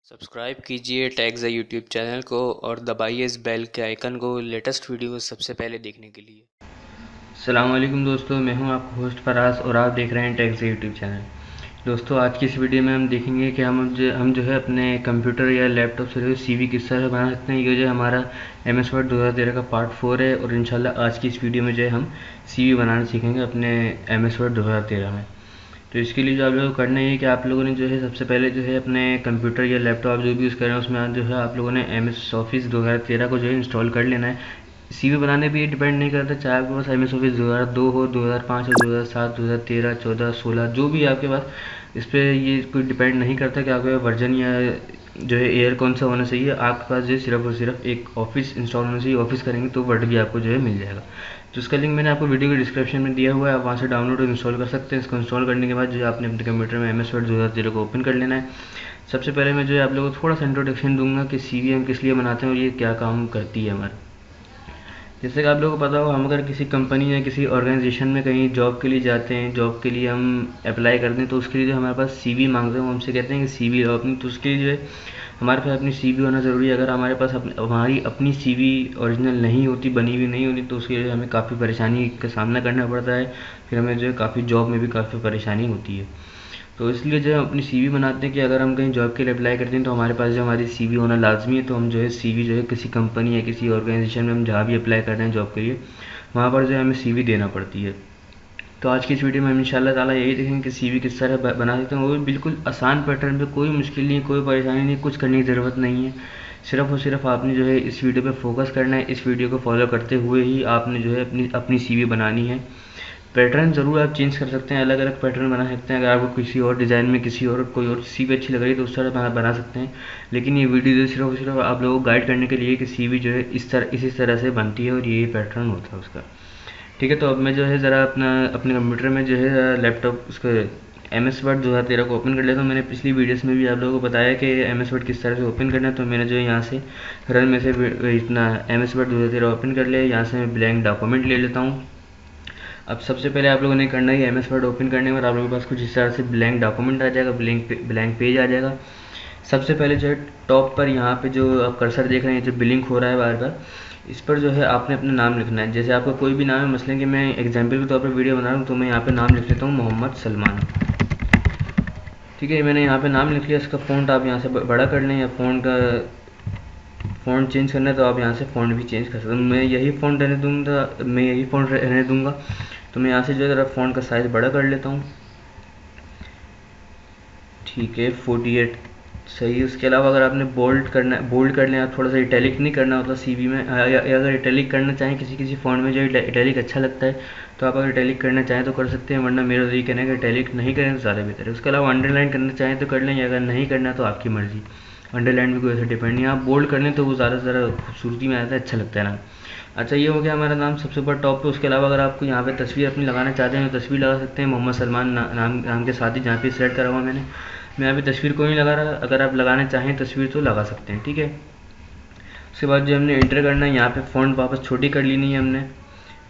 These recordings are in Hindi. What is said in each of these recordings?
सब्सक्राइब कीजिए टैग द यूट्यूब चैनल को और दबाइए इस बेल के आइकन को लेटेस्ट वीडियो सबसे पहले देखने के लिए। अस्सलाम वालेकुम दोस्तों, मैं हूं आपका होस्ट फराज और आप देख रहे हैं टैग द यूट्यूब चैनल। दोस्तों, आज की इस वीडियो में हम देखेंगे कि हम जो है अपने कंप्यूटर या लैपटॉप से जो है सीवी किस तरह बना सकते हैं। ये जो हमारा MS वर्ड 2013 का पार्ट 4 है और इंशाल्लाह आज की इस वीडियो में जो है हम सीवी बनाना सीखेंगे अपने MS वर्ड 2013 में। तो इसके लिए जो आप लोगों को करना है कि आप लोगों ने जो है सबसे पहले जो है अपने कंप्यूटर या लैपटॉप जो भी यूज़ कर रहे हैं उसमें जो है आप लोगों ने MS ऑफिस 2013 को जो है इंस्टॉल कर लेना है। सीवी बनाने पे ये डिपेंड नहीं करता, चाहे आपके पास MS ऑफिस 2002 हो, 2005 हो, 2007, 2013, 14, 16 जो भी आपके पास, इस पर ये कोई डिपेंड नहीं करता कि आपके वर्जन या जो है एयर कौन सा होना चाहिए। आपके पास जो है सिर्फ और सिर्फ एक ऑफिस इंस्टॉल होना चाहिए। ऑफिस करेंगे तो वर्ड भी आपको जो है मिल जाएगा। तो उसका लिंक मैंने आपको वीडियो के डिस्क्रिप्शन में दिया हुआ है, आप वहाँ से डाउनलोड और इंस्टॉल कर सकते हैं। इसको इंस्टॉल करने के बाद जो है आपने अपने कंप्यूटर में MS वर्ड 2013 को ओपन कर लेना है। सबसे पहले मैं जो है आप लोगों को थोड़ा सा इंट्रोडक्शन दूंगा कि सीवी हम किस लिए बनाते हैं और ये क्या काम करती है हमारा। जैसे कि आप लोगों को पता हो, हम अगर किसी कंपनी या किसी ऑर्गेनाइजेशन में कहीं जॉब के लिए जाते हैं, जॉब के लिए हम अप्लाई करते हैं, तो उसके लिए जो हमारे पास सीवी मांगते हैं वो हमसे कहते हैं कि सीवी लो अपनी। तो उसके लिए जो है हमारे पास अपनी सीवी होना ज़रूरी है। अगर हमारे पास हमारी अपनी सीवी ओरिजिनल नहीं होती, बनी हुई नहीं होती, तो उसके लिए हमें काफ़ी परेशानी का सामना करना पड़ता है। फिर हमें जो है काफ़ी जॉब में भी काफ़ी परेशानी होती है। तो इसलिए जो है हम अपनी सीवी बनाते हैं कि अगर हम कहीं जॉब के लिए अप्लाई करते हैं तो हमारे पास जो हमारी सीवी होना लाजमी है। तो हम जो है सीवी जो है किसी कंपनी या किसी ऑर्गेनाइजेशन में हम जहाँ भी अप्लाई कर रहे हैं जॉब के लिए, वहाँ पर जो है हमें सीवी देना पड़ती है। तो आज की इस वीडियो में हम इंशाल्लाह ताला यही देखेंगे कि सीवी किस तरह बना सकते हैं। वो भी बिल्कुल आसान पैटर्न पे, कोई मुश्किल नहीं, कोई परेशानी नहीं, कुछ करने की ज़रूरत नहीं है। सिर्फ और सिर्फ आपने जो है इस वीडियो पे फोकस करना है। इस वीडियो को फॉलो करते हुए ही आपने जो है अपनी अपनी सीवी बनानी है। पैटर्न ज़रूर आप चेंज कर सकते हैं, अलग अलग पैटर्न बना सकते हैं। अगर आपको किसी और डिज़ाइन में किसी और कोई और सीवी अच्छी लग रही है तो उस तरह बना सकते हैं। लेकिन ये वीडियो जो सिर्फ और सिर्फ आप लोगों को गाइड करने के लिए कि सीवी जो है इसी तरह से बनती है और ये पैटर्न होता है उसका। ठीक है, तो अब मैं जो है ज़रा अपने कंप्यूटर में जो है लैपटॉप उसके MS वर्ड 2013 को ओपन कर लेता हूँ। मैंने पिछली वीडियोस में भी आप लोगों को बताया कि MS वर्ड किस तरह से ओपन करना है। तो मैंने जो है यहाँ से रन में से इतना MS वर्ड 2013 ओपन कर लिया। यहाँ से मैं ब्लैंक डॉक्यूमेंट ले लेता हूँ। अब सबसे पहले आप लोगों ने करना है MS वर्ड ओपन करने के बाद आप लोगों के पास कुछ इस तरह से ब्लैंक डॉक्यूमेंट आ जाएगा, ब्लैंक पेज आ जाएगा। सबसे पहले जो है टॉप पर यहाँ पे जो आप कर्सर देख रहे हैं, जो ब्लिंक हो रहा है बार बार, इस पर जो है आपने अपना नाम लिखना है। जैसे आपका कोई भी नाम है, मसलन कि मैं एग्जाम्पल के तौर पर वीडियो बना रहा हूँ तो मैं यहाँ पे नाम लिख लेता हूँ मोहम्मद सलमान। ठीक है, मैंने यहाँ पे नाम लिख लिया। इसका फ़ॉन्ट आप यहाँ से बड़ा कर लें, या फ़ॉन्ट चेंज करना है तो आप यहाँ से फ़ॉन्ट भी चेंज कर सकते हैं। मैं यही फ़ॉन्ट रहने दूँगा। तो मैं यहाँ से जो है ज़रा फ़ॉन्ट का साइज़ बड़ा कर लेता हूँ। ठीक है, 48 सही। उसके अलावा अगर आपने बोल्ड कर लें, आप थोड़ा सा इटैलिक नहीं करना होता सीवी में। या अगर इटैलिक करना चाहें किसी फ़ॉन्ट में जो इटैलिक अच्छा लगता है तो आप अगर इटैलिक करना चाहें तो कर सकते हैं, वरना मेरा तो ये कहना है कि इटैलिक नहीं करें तो ज़्यादा बेहतर है। उसके अलावा अंडरलाइन करना चाहें तो कर लें, या अगर नहीं करना तो आपकी मर्ज़ी। अंडरलाइन भी कोई ऐसा डिपेंड नहीं है। आप बोल्ड कर लें तो वो ज़्यादा खूबसूरती में आता है, अच्छा लगता है ना। अच्छा, ये हो गया हमारा नाम सबसे ऊपर टॉप पे। उसके अलावा अगर आपको यहाँ पे तस्वीर अपनी लगाना चाहते हैं तो तस्वीर लगा सकते हैं, मोहम्मद सलमान नाम के साथ ही, जहाँ पे सेलेक्ट करा हुआ मैंने। मैं यहाँ पे तस्वीर को नहीं लगा रहा, अगर आप लगाना चाहें तस्वीर तो लगा सकते हैं। ठीक है, उसके बाद जो हमने इंटर करना है, यहाँ पे फ़ॉन्ट वापस छोटी कर लेनी है हमने।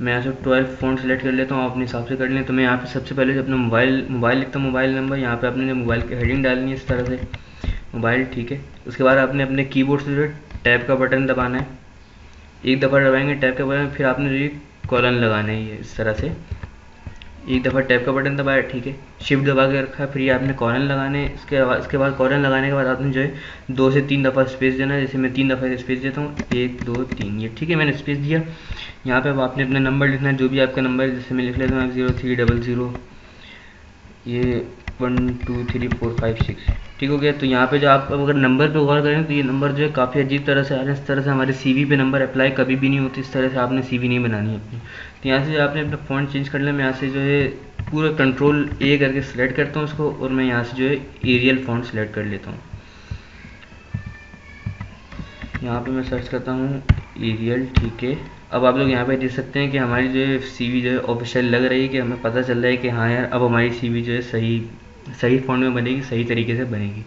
मैं यहाँ से 12 फ़ॉन्ट सेलेक्ट कर लेता हूँ, आप अपने हिसाब से कर लें। तो मैं यहाँ पे सबसे पहले जो अपना मोबाइल लिखता हूँ, मोबाइल नंबर। यहाँ पे आपने मोबाइल की हेडिंग डालनी है इस तरह से, मोबाइल। ठीक है, उसके बाद आपने अपने कीबोर्ड से जो है टैब का बटन दबाना है। एक दफ़ा दबाएंगे टैब का बटन, फिर आपने जो कॉलन लगाना है इस तरह से। एक दफ़ा टैब का बटन दबाया, ठीक है, शिफ्ट दबा के रखा, फिर ये आपने कॉलन लगाने। इसके बाद कॉलन लगाने के बाद आपने जो है 2 से 3 दफ़ा स्पेस देना है। जैसे मैं 3 दफ़ा स्पेस देता हूँ, 1 2 3, ये ठीक है, मैंने स्पेस दिया। यहाँ पे अब आपने अपना नंबर लिखना है, जो भी आपका नंबर है। जैसे मैं लिख लेता हूँ 0300, ये 1 2 3 4 5 6। ठीक हो गया। तो यहाँ पे जो आप अगर नंबर पे गौर करें तो ये नंबर जो है काफ़ी अजीब तरह से आ रहे हैं। इस तरह से हमारे सीवी पे नंबर अप्लाई कभी भी नहीं होती। इस तरह से आपने सीवी नहीं बनानी है अपनी। तो यहाँ से जो आपने अपना फ़ॉन्ट चेंज कर लिया, मैं यहाँ से जो है पूरा कंट्रोल A करके सिलेक्ट करता हूँ उसको, और मैं यहाँ से जो है एरियल फ़ॉन्ट सिलेक्ट कर लेता हूँ। यहाँ पे मैं सर्च करता हूँ एरियल। ठीक है, अब आप लोग यहाँ पे देख सकते हैं कि हमारी जो है सीवी जो है ऑफिशियल लग रही है, कि हमें पता चल रहा है कि हाँ यार अब हमारी सीवी जो है सही फ़ॉन्ट में बनेगी, सही तरीके से बनेगी।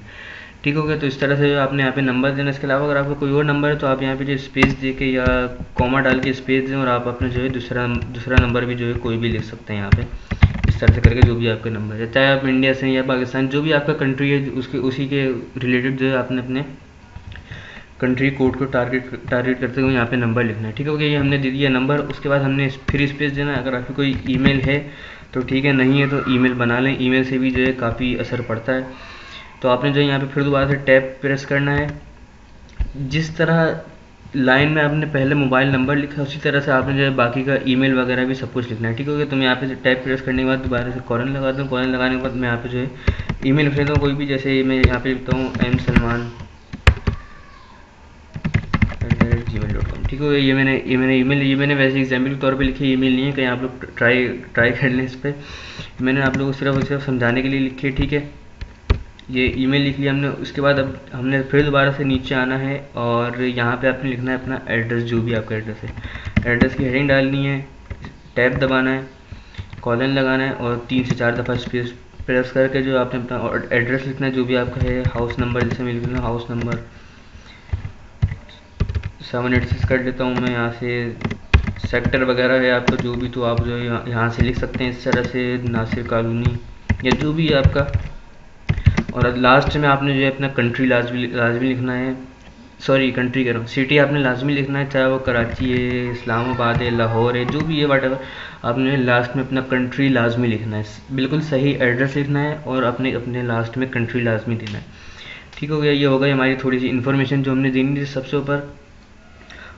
ठीक हो गया। तो इस तरह से जो आपने यहाँ पे नंबर देना। इसके अलावा अगर आपका कोई और नंबर है तो आप यहाँ पे जो स्पेस दे के या कॉमा डाल के स्पेस दें, और आप अपना जो है दूसरा नंबर भी जो है कोई भी लिख सकते हैं यहाँ पे। इस इस तरह से करके जो भी आपका नंबर है, चाहे आप इंडिया से या पाकिस्तान, जो भी आपका कंट्री है उसके उसी के रिलेटेड जो है आपने अपने कंट्री कोड को टारगेट करते हुए यहाँ पे नंबर लिखना है। ठीक है, ये हमने दे दिया नंबर। उसके बाद हमने फिर स्पेस देना है। अगर आपकी कोई ईमेल है तो ठीक है, नहीं है तो ईमेल बना लें, ईमेल से भी जो है काफ़ी असर पड़ता है। तो आपने जो है यहाँ पे फिर दोबारा से टैब प्रेस करना है। जिस तरह लाइन में आपने पहले मोबाइल नंबर लिखा उसी तरह से आपने जो है बाकी का ईमेल वगैरह भी सब कुछ लिखना है। ठीक हो गया। तो मैं यहाँ पे टैब प्रेस करने के बाद दोबारा से कॉलन लगाता हूँ। कॉलन लगाने के बाद मैं यहाँ पे जो है ईमेल लिख लेता हूँ कोई भी, जैसे मैं यहाँ पे लिखता हूँ msalman@gmail.com। ठीक हो गया। ये मैंने वैसे एग्जाम्पल के तौर पे लिखी, ईमेल नहीं है, कहीं आप लोग ट्राई कर लें इस पर। मैंने आप लोगों को सिर्फ समझाने के लिए लिखी है। ठीक है, ये ईमेल लिख लिया हमने। उसके बाद अब हमने फिर दोबारा से नीचे आना है और यहाँ पे आपने लिखना है अपना एड्रेस, जो भी आपका एड्रेस है। एड्रेस की हेडिंग डालनी है, टैब दबाना है, कॉलन लगाना है और 3 से 4 दफ़ा स्पेस प्रेस करके जो आपने अपना एड्रेस लिखना है, जो भी आपका है। हाउस नंबर जैसे मैं लिख लूँ, हाउस नंबर 786 कर लेता हूँ मैं यहाँ से। सेक्टर वगैरह है आपका जो भी, तो आप जो है यहाँ से लिख सकते हैं इस तरह से, नासिर कॉलोनी या जो भी है आपका। और लास्ट में आपने जो है अपना कंट्री लाजमी लिखना है। सॉरी, कंट्री कह रहा हूँ, सिटी आपने लाजमी लिखना है, चाहे वो कराची है, इस्लामाबाद है, लाहौर है, जो भी है वट एवर, आपने लास्ट में अपना कंट्री लाजमी लिखना है। बिल्कुल सही एड्रेस लिखना है और अपने लास्ट में कंट्री लाजमी देना है। ठीक हो गया। ये हो गई हमारी थोड़ी सी इन्फॉर्मेशन जो हमने देनी थी सबसे ऊपर।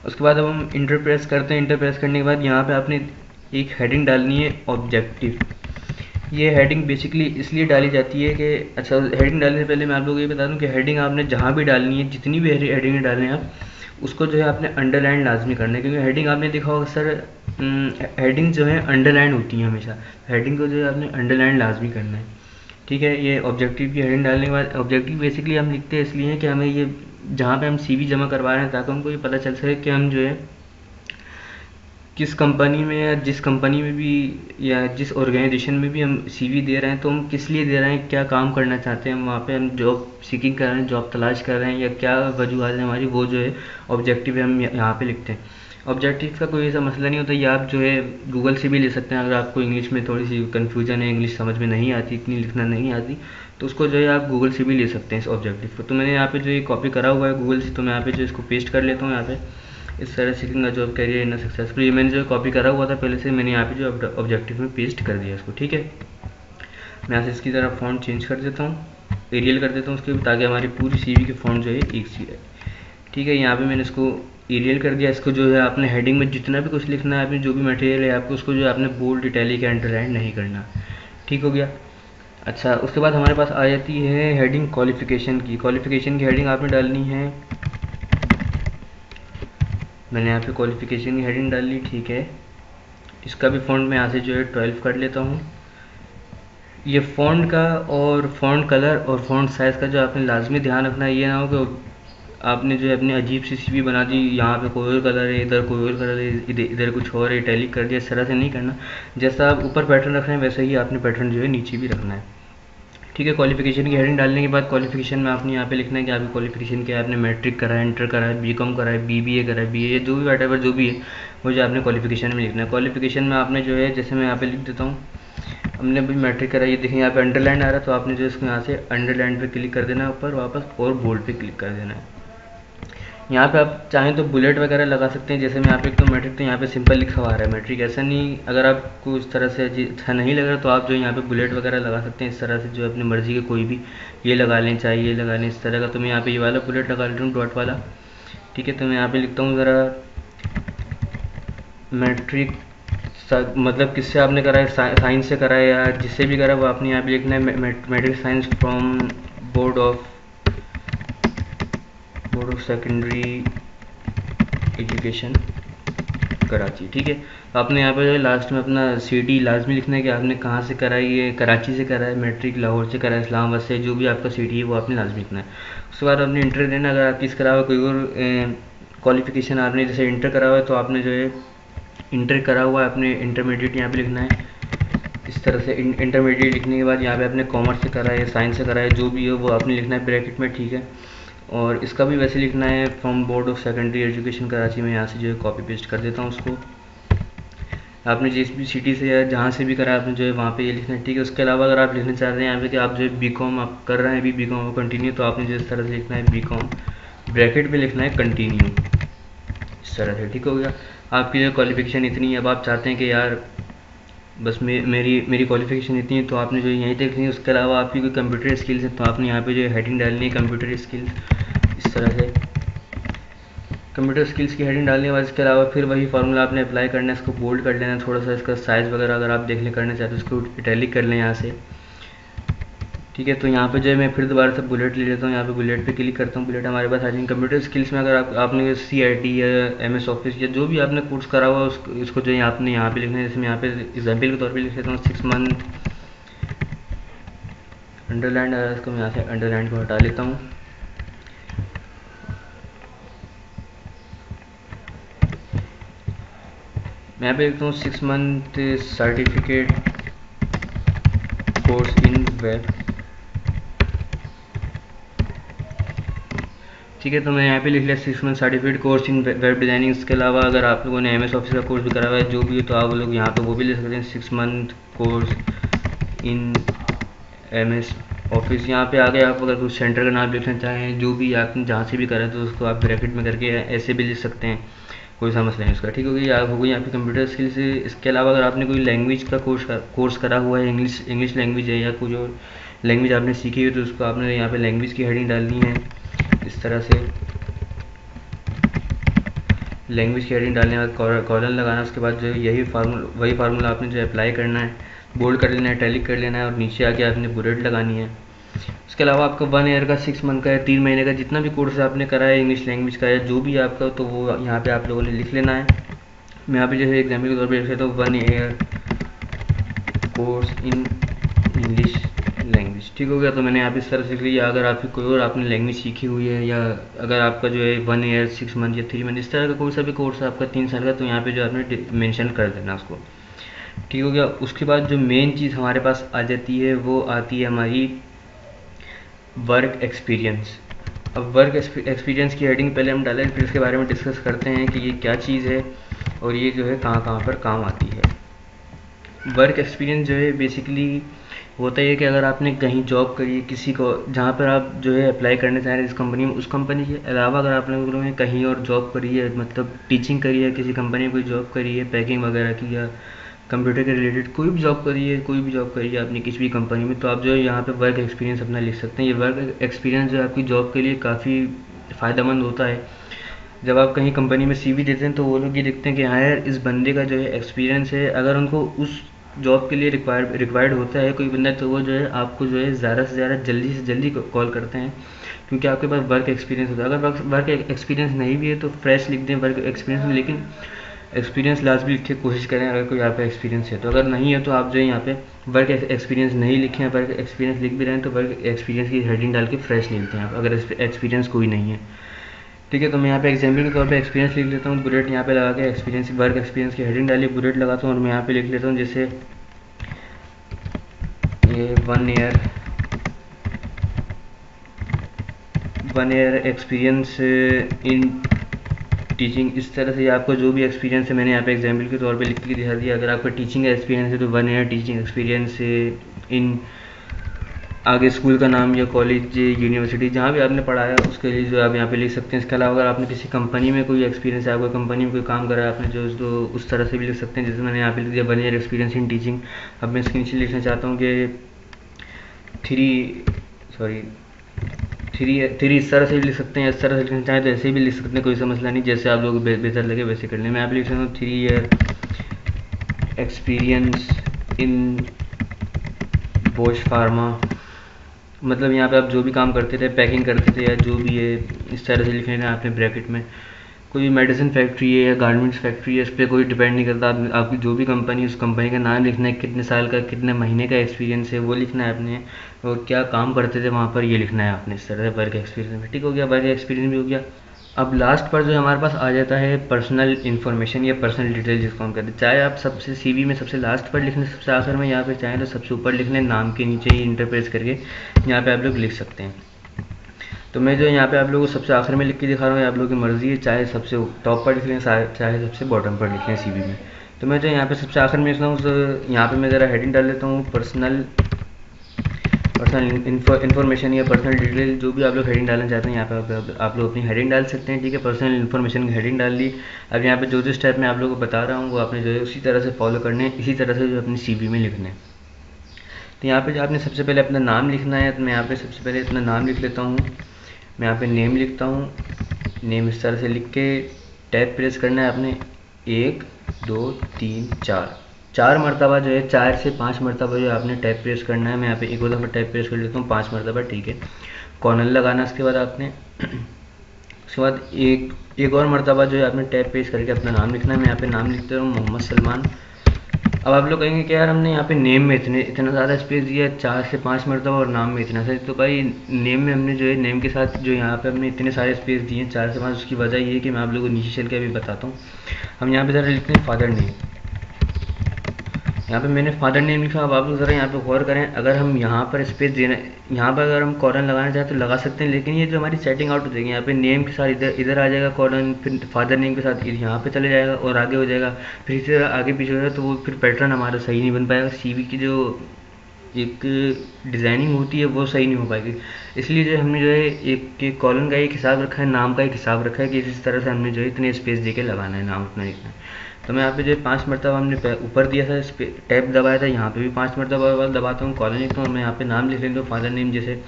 उसके बाद अब हम इंटर प्रेस करते हैं। इंटर प्रेस करने के बाद यहाँ पे आपने एक हेडिंग डालनी है, ऑब्जेक्टिव। ये हेडिंग बेसिकली इसलिए डाली जाती है कि, अच्छा, हेडिंग डालने से पहले मैं आप लोगों को ये बता दूं कि हेडिंग आपने जहाँ भी डालनी है, जितनी भी हेडिंग डालनी है आप, उसको जो है आपने अंडरलाइन लाजमी करना है। क्योंकि हेडिंग आपने देखा होगा सर, हेडिंग जो है अंडरलाइन होती है हमेशा। हेडिंग को जो है आपने अंडरलाइन लाजमी करना है। ठीक है, ये ऑब्जेक्टिव की हेडिंग डालने के बाद, ऑब्जेक्टिव बेसिकली हम लिखते हैं इसलिए कि हमें ये जहाँ पे हम CV जमा करवा रहे हैं, ताकि हमको ये पता चल सके कि हम जो है किस कंपनी में या जिस कंपनी में भी या जिस ऑर्गेनाइजेशन में भी हम CV दे रहे हैं, तो हम किस लिए दे रहे हैं, क्या काम करना चाहते हैं हम वहाँ पे, हम जॉब सीकिंग कर रहे हैं, जॉब तलाश कर रहे हैं, या क्या वजूहत है हमारी, वो जो है ऑब्जेक्टिव है हम यहाँ पे लिखते हैं। ऑब्जेक्टिव का कोई ऐसा मसला नहीं होता, ये आप जो है गूगल से भी ले सकते हैं। अगर आपको इंग्लिश में थोड़ी सी कन्फ्यूजन है, इंग्लिश समझ में नहीं आती, इतनी लिखना नहीं आती, तो उसको जो है आप गूगल से भी ले सकते हैं इस ऑब्जेक्टिव को। तो मैंने यहाँ पे जो ये कॉपी करा हुआ है गूगल से, तो मैं यहाँ पे जो इसको पेस्ट कर लेता हूँ यहाँ पे, इस तरह सीखिंग जॉब करियर इन सक्सेसफुल। ये मैंने जो कॉपी करा हुआ था पहले से, मैंने यहाँ पे जो ऑब्जेक्टिव में पेस्ट कर दिया इसको। ठीक है, मैं यहाँ से इसकी तरह फॉन्ट चेंज कर देता हूँ, एरियल कर देता हूँ उसके, ताकि हमारी पूरी CV की फॉन्ट जो है एक सी है। ठीक है, यहाँ पे मैंने इसको एरियल कर दिया। इसको जो है आपने हेडिंग में जितना भी कुछ लिखना है, आपने जो भी मटेरियल है आपको, उसको जो है आपने बोल्ड, इटैलिक, अंडरलाइन नहीं करना। ठीक हो गया। अच्छा, उसके बाद हमारे पास आ जाती है हेडिंग क्वालिफिकेशन की। क्वालिफिकेशन की हेडिंग आपने डालनी है, मैंने यहाँ पे क्वालिफिकेशन की हेडिंग डाल ली। ठीक है, इसका भी फ़ॉन्ट मैं यहाँ से जो है 12 कर लेता हूँ। ये फ़ॉन्ट का और फ़ॉन्ट कलर और फ़ॉन्ट साइज़ का जो आपने लाजमी ध्यान रखना है, ये ना हो कि आपने जो है अपनी अजीब सी CV बना दी, यहाँ पे कोई और कलर है, इधर कोई और कलर है, इधर कुछ और है, इटैलिक कर दिया। इस तरह से नहीं करना। जैसा आप ऊपर पैटर्न रख रहे हैं वैसे ही आपने पैटर्न जो है नीचे भी रखना है। ठीक है, क्वालिफिकेशन की हेडिंग डालने के बाद क्वालिफिकेशन में आपने यहाँ पे लिखना है कि आपकी क्वालिफिकेशन क्या है। आपने मैट्रिक करा है, इंटर करा है, BCom करा है, BBA करा है, BA, जो भी वट जो भी है वो जो आपने क्वालिफिकेशन में लिखना है। क्वालिफिकेशन में आपने जो है, जैसे मैं यहाँ पे लिख देता हूँ, हमने अभी मैट्रिक करा है, ये देखें यहाँ पे अंडरलाइन आ रहा है, तो आपने जो इसको यहाँ से अंडरलाइन पे क्लिक कर देना है ऊपर वापस, और बोल्ड पे क्लिक कर देना है। यहाँ पे आप चाहें तो बुलेट वगैरह लगा सकते हैं, जैसे मैं यहाँ पे तो मैट्रिक, तो यहाँ पे सिंपल लिखा हुआ है मैट्रिक, ऐसा नहीं। अगर आपको इस तरह से अच्छा नहीं लग रहा तो आप जो यहाँ पे बुलेट वगैरह लगा सकते हैं इस तरह से, जो अपनी मर्ज़ी के कोई भी, ये लगा लें, चाहे ये लगा लें इस तरह का। तो मैं यहाँ पे ये वाला बुलेट लगा लेता हूँ, डॉट वाला। ठीक है, तो मैं यहाँ पे लिखता हूँ ज़रा मैट्रिक, मतलब किससे आपने करा है, साइंस से करा है या जिससे भी करा, वो आपने यहाँ पे लिखना है matric science from board of secondary education Karachi. ठीक है, तो आपने यहाँ पे लास्ट में अपना सिटी लाजमी लिखना है कि आपने कहाँ से करा है। ये कराची से करा है मैट्रिक, लाहौर से करा है, इस्लामाबाद से, जो भी आपका सिटी है वो आपने लाजमी लिखना है। उसके बाद आपने इंटर देना। अगर आपकी इस करा हुआ कोई और क्वालिफिकेशन आपने जैसे इंटर करा हुआ है, तो आपने जो है इंटर करा हुआ है, आपने इंटरमीडिएट यहाँ पे लिखना है इस तरह से। इंटरमीडिएट लिखने के बाद यहाँ पे आपने कॉमर्स से करा है, साइंस से करा है, जो भी हो वो आपने लिखना है ब्रैकेट में। ठीक है, और इसका भी वैसे लिखना है from board of secondary education Karachi में। यहाँ से जो है कॉपी पेस्ट कर देता हूँ उसको। आपने जिस भी सिटी से या जहाँ से भी करा आपने जो है वहाँ पे ये लिखना है, ठीक है। उसके अलावा अगर आप लिखना चाहते हैं यहाँ पे कि आप जो है बीकॉम आप कर रहे हैं अभी बीकॉम कंटिन्यू, तो आपने जो इस तरह से लिखना है बीकॉम, ब्रैकेट में लिखना है कंटिन्यू, इस तरह से, ठीक हो गया। आपकी जो क्वालिफिकेशन इतनी है, अब आप चाहते हैं कि यार बस मेरी क्वालिफिकेशन इतनी है, तो आपने जो यहीं तक लिखनी है। उसके अलावा आपकी कोई कंप्यूटर स्किल्स है तो आपने यहाँ पे जो है हेडिंग डालनी है कंप्यूटर स्किल्स, इस तरह से कंप्यूटर स्किल्स की हेडिंग डालने के बाद इसके अलावा फिर वही फार्मूला आपने अप्लाई करना है, इसको बोल्ड कर लेना, थोड़ा सा इसका साइज़ वगैरह अगर आप देखने करना चाहते हैं उसको इटैलिक कर लें यहाँ से, ठीक है। तो यहाँ पे जो है मैं फिर दोबारा से बुलेट ले लेता हूँ, यहाँ पे बुलेट पे क्लिक करता हूँ, बुलेट हमारे पास आ जाएंगे। कंप्यूटर स्किल्स में अगर आपने CIT या MS ऑफिस या जो भी आपने कोर्स करा हुआ उसको जो है आपने यहाँ पे लिखना है। जैसे मैं यहाँ पे एग्जाम्पल के तौर पर लिख लेता हूँ 6 मंथ अंडरलाइन, इसको मैं यहाँ से अंडरलाइन को हटा लेता हूँ। मैं यहाँ पे लिखता हूँ 6 month certificate course in web, ठीक है। तो मैं यहाँ पे लिख लिया 6 month certificate course in web designing. इसके अलावा अगर आप लोगों ने MS ऑफिस का कोर्स भी करा हुआ है जो भी है, तो आप लोग यहाँ पे वो भी ले सकते हैं 6 month course in MS office. यहाँ पे आगे आप अगर कुछ सेंटर का नाम लिखना चाहें, जो भी आपने जहाँ से भी करा है तो उसको आप ब्रैकेट में करके ऐसे भी लिख सकते हैं, कोई सा मसला नहीं उसका, ठीक हो गई। आप हो गई यहाँ पे कंप्यूटर स्किल्स। इसके अलावा अगर आपने कोई लैंग्वेज का कोर्स करा हुआ है, इंग्लिश लैंग्वेज है या कोई और लैंग्वेज आपने सीखी है, तो उसको आपने यहाँ पे लैंग्वेज की हेडिंग डालनी है इस तरह से। लैंग्वेज की हेडिंग डालने के बाद कॉलन लगाना, उसके बाद जो वही फार्मूला आपने जो अप्लाई करना है, बोल्ड कर लेना है, इटैलिक कर लेना है और नीचे आके आपने बुलेट लगानी है। उसके अलावा आपका 1 ईयर का 6 मंथ का है 3 महीने का जितना भी कोर्स आपने करा है इंग्लिश लैंग्वेज का या जो भी आपका, तो वो यहाँ पे आप लोगों ने लिख लेना है। मैं यहाँ पे जैसे एग्जाम्पल के तौर पर लिख लेता हूँ 1 year course in English language, ठीक हो गया। तो मैंने यहाँ पे इस तरह से लिख लिया। अगर आपकी कोई और आपने लैंग्वेज सीखी हुई है या अगर आपका जो है 1 ईयर 6 मंथ या 3 मंथ इस तरह का कोई सा भी कोर्स है आपका 3 साल का, तो यहाँ पे जो आपने मेंशन कर देना उसको, ठीक हो गया। उसके बाद जो मेन चीज़ हमारे पास आ जाती है वो आती है हमारी वर्क एक्सपीरियंस। अब वर्क एक्सपीरियंस की हेडिंग पहले हम डालें, फिर इसके बारे में डिस्कस करते हैं कि ये क्या चीज़ है और ये जो है कहाँ कहाँ पर काम आती है। वर्क एक्सपीरियंस जो है बेसिकली होता है कि अगर आपने कहीं जॉब करी है किसी को, जहाँ पर आप जो है अप्लाई करने चाह रहे हैं इस कंपनी में, उस कंपनी के अलावा अगर आप लोगों ने कहीं और जॉब करी है, मतलब टीचिंग करी है, किसी कंपनी में कोई जॉब करी है पैकिंग वगैरह की, या कंप्यूटर के रिलेटेड कोई भी जॉब करी है आपने किसी भी कंपनी में, तो आप जो है यहाँ पे वर्क एक्सपीरियंस अपना लिख सकते हैं। ये वर्क एक्सपीरियंस जो है आपकी जॉब के लिए काफ़ी फ़ायदेमंद होता है। जब आप कहीं कंपनी में CV देते हैं तो वो लोग ये देखते हैं कि हाँ यार इस बंदे का जो है एक्सपीरियंस है, अगर उनको उस जॉब के लिए रिक्वायर्ड होता है कोई बंदा, तो वो जो है आपको जो है ज़्यादा से ज़्यादा जल्दी से जल्दी कॉल करते हैं, क्योंकि आपके पास वर्क एक्सपीरियंस होता है। अगर वर्क एक्सपीरियंस नहीं भी है तो फ्रेश लिख दें वर्क एक्सपीरियंस में, लेकिन एक्सपीरियंस लास्ट भी लिख के कोशिश करें अगर कोई यहाँ पे एक्सपीरियंस है। तो अगर नहीं है तो आप जो है यहाँ पे वर्क एक्सपीरियंस नहीं लिखें, वर्क एक्सपीरियंस लिख भी रहे हैं तो वर्क एक्सपीरियंस की हेडिंग डाल के फ्रेश लिखते हैं आप, अगर एक्सपीरियंस कोई नहीं है, ठीक है। तो मैं यहाँ पे एग्जाम्पल के तौर पे एक्सपीरियंस लिख लेता हूँ, बुलेट यहाँ पे लगा के एक्सपीरियंस वर्क एक्सपीरियंस की हेडिंग डाली, बुलेट लगाता हूँ और मैं यहाँ पे लिख लेता हूँ जैसे ये 1 ईयर एक्सपीरियंस इन टीचिंग। इस तरह से आपको जो भी एक्सपीरियंस है मैंने यहाँ पे एग्जाम्पल के तौर पे लिख के दिखा दिया। अगर आपका टीचिंग का एक्सपीरियंस है तो 1 ईयर टीचिंग एक्सपीरियंस इन आगे स्कूल का नाम या कॉलेज यूनिवर्सिटी जहाँ भी आपने पढ़ा है उसके लिए जो आप यहाँ पे लिख सकते हैं। इसके अलावा अगर आपने किसी कंपनी में कोई एक्सपीरियंस है, आपको कंपनी में कोई काम करा है आपने जो उस तरह से भी लिख सकते हैं। जैसे मैंने यहाँ पे लिख दिया 1 ईयर एक्सपीरियंस इन टीचिंग। अब मैं इसके नीचे लिखना चाहता हूँ कि थ्री इस तरह से भी लिख सकते हैं, इस तरह से लिखना चाहें तो ऐसे भी लिख सकते हैं, कोई सा मसला नहीं, जैसे आप लोग बेहतर लगे वैसे कर लें। मैं यहाँ पे लिख सकता हूँ 3 year experience in Bose pharma, मतलब यहाँ पे आप जो भी काम करते थे पैकिंग करते थे या जो भी है इस तरह से लिखने का आपने ब्रैकेट में। कोई मेडिसिन फैक्ट्री है या गारमेंट्स फैक्ट्री है इस पर कोई डिपेंड नहीं करता, आपकी जो भी कंपनी उस कंपनी का नाम लिखना है, कितने साल का कितने महीने का एक्सपीरियंस है वो लिखना है आपने, और क्या काम करते थे वहाँ पर ये लिखना है आपने। इस तरह से वर्क एक्सपीरियंस में ठीक हो गया, वर्क एक्सपीरियंस भी हो गया। अब लास्ट पर जो हमारे पास आ जाता है पर्सनल इन्फॉर्मेशन या पर्सनल डिटेल जिसको हम कहते हैं। चाहे आप सबसे CV में सबसे लास्ट पर लिख लें, सबसे आखिर में, यहाँ पे चाहें तो सबसे ऊपर लिख लें, नाम के नीचे ही इंटरप्रेस करके यहाँ पे आप लोग लिख सकते हैं। तो मैं जो यहाँ पे आप लोगों को सबसे आखिर में लिख के दिखा रहा हूँ, आप लोगों की मर्ज़ी है, चाहे सबसे टॉप पर लिख लें चाहे सबसे बॉटम पर लिख लें CV में। तो मैं जो यहाँ पे सबसे आखिर में लिखता हूँ, तो यहाँ पे मैं ज़रा हेडिंग डाल लेता हूँ, पर्सनल इन्फॉर्मेशन या पर्सनल डिटेल, जो भी आप लोग हेडिंग डालना चाहते हैं यहाँ पे आप लोग अपनी हेडिंग डाल सकते हैं। ठीक है, पर्सनल इन्फॉर्मेशन की हेडिंग डाल ली। अब यहाँ पे जो स्टेप मैं आप लोगों को बता रहा हूँ वो आपने जो है उसी तरह से फॉलो करने हैं, इसी तरह से जो अपनी CV में लिखने हैं। तो यहाँ पे जो आपने सबसे पहले अपना नाम लिखना है, तो मैं यहाँ पे सबसे पहले अपना नाम लिख लेता हूँ। मैं यहाँ पे नेम लिखता हूँ, नेम इस तरह से लिख के टैब प्रेस करना है आपने, 1 2 3 4 मरतबा जो है, 4 से 5 मरतबा जो है आपने टैब प्रेस करना है। मैं यहाँ पे एक और दफ़ा टैब प्रेस कर लेता हूँ 5 मरतबा। ठीक है, कॉर्नर लगाना, उसके बाद आपने उसके बाद एक और मरतबा जो है आपने टैब प्रेस करके अपना नाम लिखना है। मैं यहाँ पे नाम लिखता हूँ मोहम्मद सलमान। अब आप लोग कहेंगे कि यार हमने यहाँ पे नेम में इतना ज़्यादा स्पेस दिया है, 4 से 5 मरतबा, और नाम में इतना सा। तो भाई नेम में हमने जो है नेम के साथ जो यहाँ पे हमने इतने सारे स्पेस दिए हैं 4 से 5, उसकी वजह ये है कि मैं आप लोगों को नीचे चल के अभी बताता हूँ। हम यहाँ पे ज़रा लिखते हैं फादर नेम। यहाँ पे मैंने फादर नेम लिखा। अब आप लोग ज़रा यहाँ पे गौर करें, अगर हम यहाँ पर स्पेस देना, यहाँ पर अगर हम कॉर्नर लगाना चाहें तो लगा सकते हैं, लेकिन ये जो हमारी सेटिंग आउट हो जाएगी, यहाँ पे नेम के साथ इधर आ जाएगा कॉर्नर, फिर फादर नेम के साथ यहाँ पे चले जाएगा और आगे हो जाएगा, फिर इसी तरह आगे पीछे हो जाएगा, तो वो फिर पैटर्न हमारा सही नहीं बन पाएगा। CV की जो एक डिज़ाइनिंग होती है वो सही नहीं हो पाएगी। इसलिए जो हमने जो है एक कॉलम का एक हिसाब रखा है, नाम का एक हिसाब रखा है कि इस तरह से हमने जो है इतने स्पेस दे के लगाना है, नाम उतना लिखना है। तो मैं यहाँ पे जो 5 मरतबा हमने ऊपर दिया था, इस पर टैब दबाया था, यहाँ पे भी 5 मरतबा दबाता हूँ, कॉलम लिखता हूँ। मैं यहाँ पे नाम लिख लेता हूँ, फादर नेम जैसे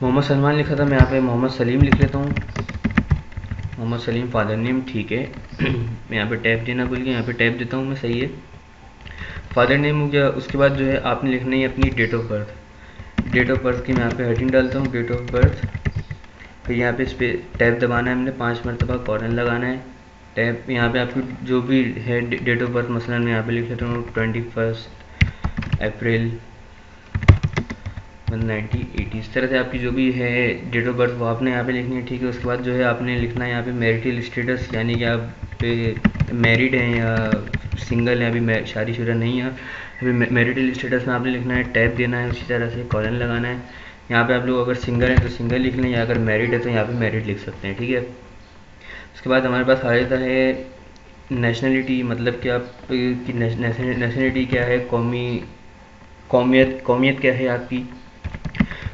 मोहम्मद सलमान लिखा था, मैं यहाँ पे मोहम्मद सलीम लिख लेता हूँ, मोहम्मद सलीम फादर नेम। ठीक है, मैं यहाँ पे टैब देना भूल गया, यहाँ पे टैब देता हूँ मैं, सही है, फादर नेम हो गया। उसके बाद जो है आपने लिखना है अपनी date of birth. Date of birth की मैं यहाँ पे हेडिंग डालता हूँ, डेट ऑफ बर्थ। फिर यहाँ पे इस पर टैब दबाना है हमने, 5 मरतबा कॉर्नर लगाना है, टैब। यहाँ पे आपकी जो भी है डेट ऑफ बर्थ, मसलन मैं यहाँ पे लिख लेता हूँ 21 अप्रैल 1980। इस तरह से आपकी जो भी है डेट ऑफ बर्थ वो आपने यहाँ पे लिखनी है। ठीक है, उसके बाद जो है आपने लिखना है यहाँ पे मैरिटल स्टेटस, यानी कि आप मैरिड हैं या सिंगल हैं, अभी शादीशुदा नहीं है, अभी मैरिटल स्टेटस में आपने लिखना है, टैब देना है, उसी तरह से कॉलन लगाना है। यहाँ पे आप लोग अगर सिंगल हैं तो सिंगल लिख लें, या अगर मैरिड है तो यहाँ पे मैरिड लिख सकते हैं। ठीक है, उसके बाद हमारे पास आ जाता है नेशनलिटी, मतलब कि आप की नेशनलिटी क्या है, कौमियत क्या है आपकी,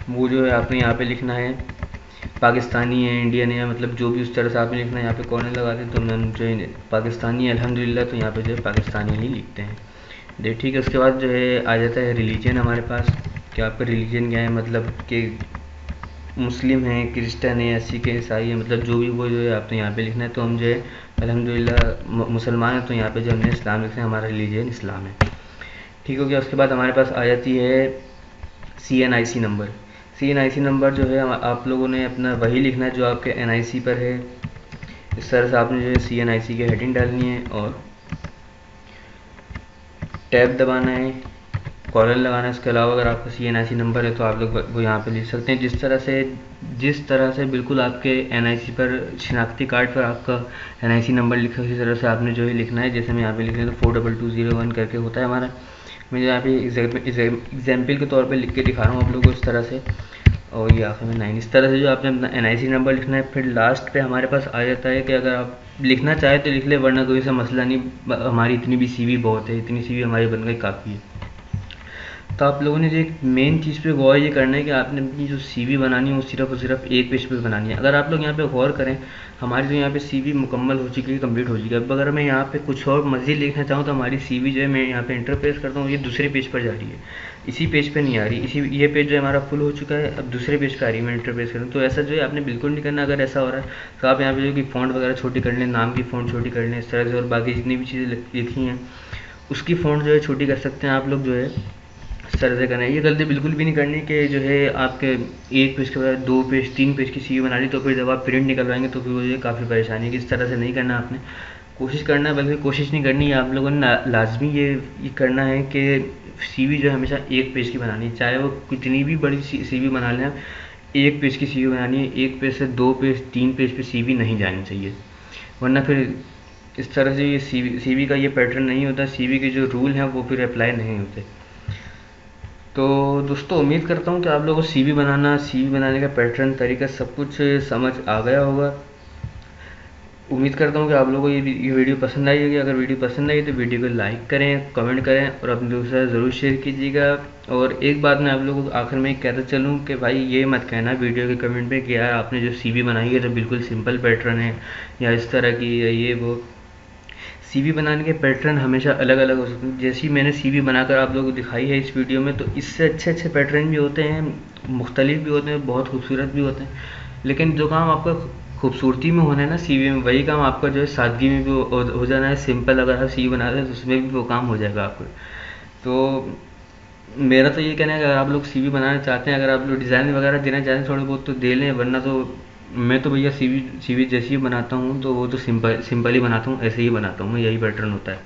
वो जो है आपने यहाँ पे लिखना है। पाकिस्तानी है, इंडियन है, मतलब जो भी उस तरह से आपने लिखना है। यहाँ पे कॉर्नर लगा दें तो मैं जो है पाकिस्तानी है अल्हम्दुलिल्लाह, तो यहाँ पे जो है पाकिस्तानी ही लिखते हैं। दे ठीक है, उसके बाद जो है आ जाता है रिलीजन हमारे पास, कि आपका रिलीजन क्या है, मतलब कि मुस्लिम हैं, क्रिश्चियन है, सिख है, ईसाई है, मतलब जो भी वो जो है आपने यहाँ पे लिखना है। तो हम जो है अल्हम्दुलिल्लाह मुसलमान हैं, तो यहाँ पे जो हमने इस्लाम लिखना है, हमारा रिलीजन इस्लाम है। ठीक हो गया, उसके बाद हमारे पास आ जाती है CNIC नंबर। CNIC नंबर जो है आप लोगों ने अपना वही लिखना है जो आपके NIC पर है। इस तरह से आपने जो है CNIC की हेडिंग डालनी है और टैब दबाना है, कॉलर लगाना है। इसके अलावा अगर आपका CNIC नंबर है तो आप लोग वो यहाँ पे लिख सकते हैं, जिस तरह से बिल्कुल आपके NIC पर, शिनाख्ती कार्ड पर आपका NIC नंबर लिखा है, उसी तरह से आपने जो है लिखना है। जैसे मैं यहाँ पे लिख लें तो 42201 करके होता है हमारा। मैं यहाँ पे एग्जाम्पल के तौर पे लिख के दिखा रहा हूँ आप लोगों को इस तरह से, और ये आखिर में 9। इस तरह से जो आपने अपना NIC नंबर लिखना है। फिर लास्ट पे हमारे पास आ जाता है कि अगर आप लिखना चाहे तो लिख ले, वरना कोई सा मसला नहीं, हमारी इतनी भी CV बहुत है, इतनी CV हमारी बन गई काफ़ी है। तो आप लोगों ने जो एक मेन चीज़ पे गौर ये करना है कि आपने अपनी जो CV बनानी है वो सिर्फ और सिर्फ एक पेज पे बनानी है। अगर आप लोग यहाँ पे गौर करें, हमारी जो यहाँ पे CV मुकम्मल हो चुकी है, कंप्लीट हो चुकी है। अब अगर मैं यहाँ पे कुछ और मज़ीद लिखना चाहूँ तो हमारी CV जो है, मैं यहाँ पे इंटर प्रेस करता हूँ, ये दूसरे पेज पर जा रही है, इसी पेज पर नहीं आ रही। ये पेज जो है हमारा फुल हो चुका है, अब दूसरे पेज पर आ रही है, मैं इंटर प्रेस करूँ। तो ऐसा जो है आपने बिल्कुल नहीं करना। अगर ऐसा हो रहा है तो आप यहाँ पे जो कि फ़ॉन्ट वगैरह छोटी कर लें, नाम की फ़ॉन्ट छोटी कर लें इस तरह से, और बाकी जितनी भी चीज़ें लिखी हैं उसकी फ़ॉन्ट जो है छोटी कर सकते हैं आप लोग, जो है इस तरह से करना है। ये गलती बिल्कुल भी नहीं करनी कि जो है आपके एक पेज के बाद 2 पेज 3 पेज की CV बना ली, तो फिर जब आप प्रिंट निकलवाएंगे तो फिर वो जो काफ़ी परेशानी है। कि इस तरह से नहीं करना आपने, कोशिश करना है, बल्कि कोशिश नहीं करनी है, आप लोगों ने लाजमी ये करना है कि CV जो है हमेशा एक पेज की बनानी है। चाहे वो कितनी भी बड़ी CV बना लें, एक पेज की CV बनानी है। एक पेज से 2 पेज 3 पेज पे CV नहीं जानी चाहिए, वरना फिर इस तरह से ये CV का ये पैटर्न नहीं होता। CV के जो रूल हैं वो फिर अप्लाई नहीं होते। तो दोस्तों उम्मीद करता हूँ कि आप लोगों को CV बनाने का पैटर्न, तरीका सब कुछ समझ आ गया होगा। उम्मीद करता हूँ कि आप लोगों को ये वीडियो पसंद आई होगी। अगर वीडियो पसंद आई तो वीडियो को लाइक करें, कमेंट करें और अपने दोस्तों के साथ ज़रूर शेयर कीजिएगा। और एक बात मैं आप लोगों को आखिर में कहता चलूँ कि भाई ये मत कहना वीडियो के कमेंट में कि यार आपने जो सीवी बनाई है तो बिल्कुल सिंपल पैटर्न है या इस तरह की है ये वो। सीवी बनाने के पैटर्न हमेशा अलग अलग हो सकते हैं। जैसी मैंने सीवी बनाकर आप लोगों को दिखाई है इस वीडियो में, तो इससे अच्छे अच्छे पैटर्न भी होते हैं, मुख्तलिफ भी होते हैं, बहुत खूबसूरत भी होते हैं। लेकिन जो काम आपका खूबसूरती में होना है ना सीवी में, वही काम आपका जो है सादगी में भी हो जाना है। सिंपल अगर आप सीवी बना रहे हैं तो उसमें भी वो काम हो जाएगा आपको। तो मेरा तो ये कहना है कि अगर आप लोग सीवी बनाना चाहते हैं, अगर आप लोग डिज़ाइन वगैरह देना चाहते हैं थोड़े बहुत तो दे लें, वरना तो मैं तो भैया सीवी जैसी ही बनाता हूँ तो वो तो सिंपल ही बनाता हूँ, ऐसे ही बनाता हूँ मैं, यही पैटर्न होता है।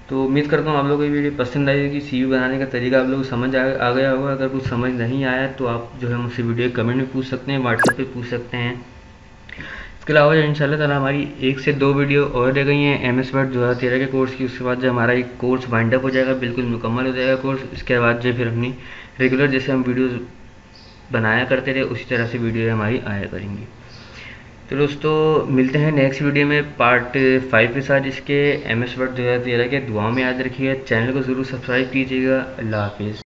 तो उम्मीद करता हूँ आप लोगों को ये वीडियो पसंद आई होगी। सीवी बनाने का तरीका आप लोगों को समझ आ गया होगा। अगर कुछ समझ नहीं आया तो आप जो है मुझसे वीडियो कमेंट में पूछ सकते हैं, व्हाट्सएप पे पूछ सकते हैं। इसके अलावा जो इंशाल्लाह ताला हमारी 1 से 2 वीडियो और रह गई हैं MS वर्ड 2013 के कोर्स की। उसके बाद जो हमारा एक कोर्स वाइंड अप हो जाएगा, बिल्कुल मुकम्मल हो जाएगा कोर्स। इसके बाद जो फिर अपनी रेगुलर जैसे हम वीडियोज़ बनाया करते थे उसी तरह से वीडियो हमारी आया करेंगी। तो दोस्तों मिलते हैं नेक्स्ट वीडियो में पार्ट 5 के साथ इसके MS वर्ड 2013 के। दुआओं में याद रखिएगा, चैनल को ज़रूर सब्सक्राइब कीजिएगा। अल्लाह हाफिज़।